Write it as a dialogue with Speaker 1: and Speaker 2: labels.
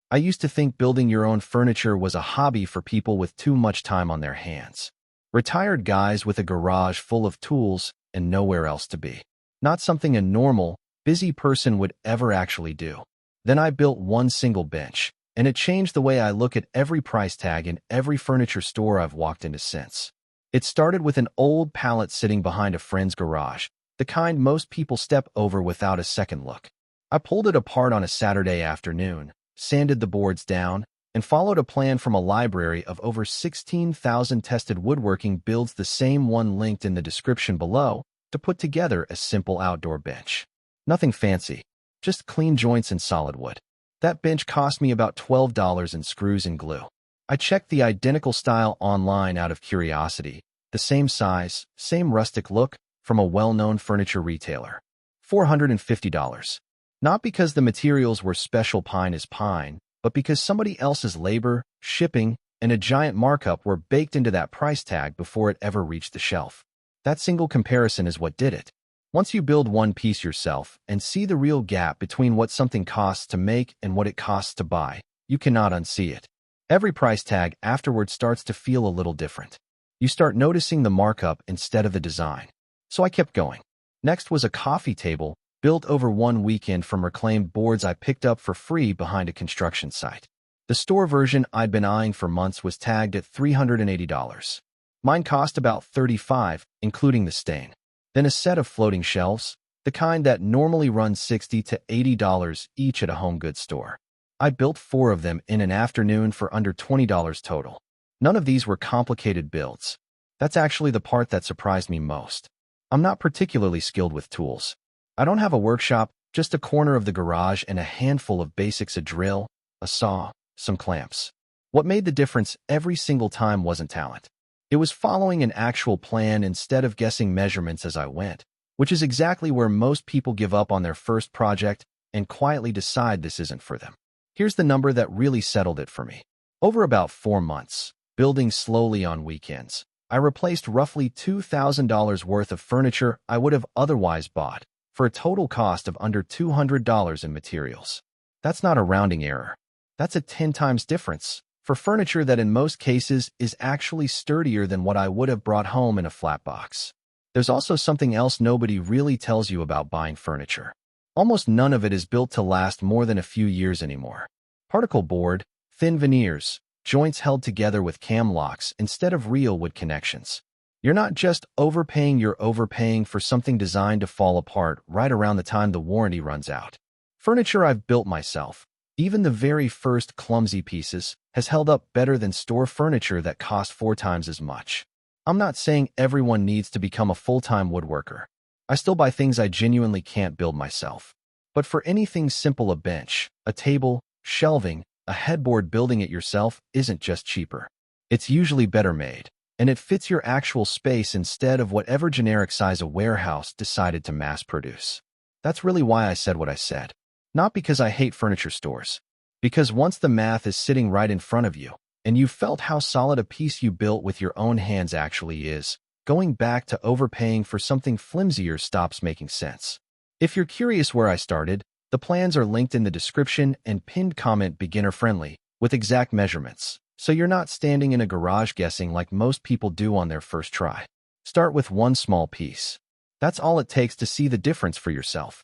Speaker 1: I used to think building your own furniture was a hobby for people with too much time on their hands. Retired guys with a garage full of tools and nowhere else to be. Not something a normal, busy person would ever actually do. Then I built one single bench, and it changed the way I look at every price tag in every furniture store I've walked into since. It started with an old pallet sitting behind a friend's garage, the kind most people step over without a second look. I pulled it apart on a Saturday afternoon, sanded the boards down, and followed a plan from a library of over 16,000 tested woodworking builds, the same one linked in the description below, to put together a simple outdoor bench. Nothing fancy, just clean joints and solid wood. That bench cost me about $12 in screws and glue. I checked the identical style online out of curiosity, the same size, same rustic look, from a well-known furniture retailer. $450. Not because the materials were special pine is pine, but because somebody else's labor, shipping, and a giant markup were baked into that price tag before it ever reached the shelf. That single comparison is what did it. Once you build one piece yourself and see the real gap between what something costs to make and what it costs to buy, you cannot unsee it. Every price tag afterward starts to feel a little different. You start noticing the markup instead of the design. So I kept going. Next was a coffee table, built over one weekend from reclaimed boards I picked up for free behind a construction site. The store version I'd been eyeing for months was tagged at $380. Mine cost about $35, including the stain. Then a set of floating shelves, the kind that normally run $60 to $80 each at a home goods store. I built 4 of them in an afternoon for under $20 total. None of these were complicated builds. That's actually the part that surprised me most. I'm not particularly skilled with tools. I don't have a workshop, just a corner of the garage and a handful of basics: a drill, a saw, some clamps. What made the difference every single time wasn't talent. It was following an actual plan instead of guessing measurements as I went, which is exactly where most people give up on their first project and quietly decide this isn't for them. Here's the number that really settled it for me. Over about 4 months, building slowly on weekends, I replaced roughly $2,000 worth of furniture I would have otherwise bought, for a total cost of under $200 in materials. That's not a rounding error. That's a 10 times difference, for furniture that in most cases is actually sturdier than what I would have brought home in a flat box. There's also something else nobody really tells you about buying furniture. Almost none of it is built to last more than a few years anymore. Particle board, thin veneers, joints held together with cam locks instead of real wood connections. You're not just overpaying, you're overpaying for something designed to fall apart right around the time the warranty runs out. Furniture I've built myself, even the very first clumsy pieces, has held up better than store furniture that cost 4 times as much. I'm not saying everyone needs to become a full-time woodworker. I still buy things I genuinely can't build myself. But for anything simple, a bench, a table, shelving, a headboard, building it yourself isn't just cheaper. It's usually better made, and it fits your actual space instead of whatever generic size a warehouse decided to mass produce. That's really why I said what I said. Not because I hate furniture stores. Because once the math is sitting right in front of you, and you've felt how solid a piece you built with your own hands actually is, going back to overpaying for something flimsier stops making sense. If you're curious where I started, the plans are linked in the description and pinned comment, beginner-friendly, with exact measurements, so you're not standing in a garage guessing like most people do on their first try. Start with one small piece. That's all it takes to see the difference for yourself.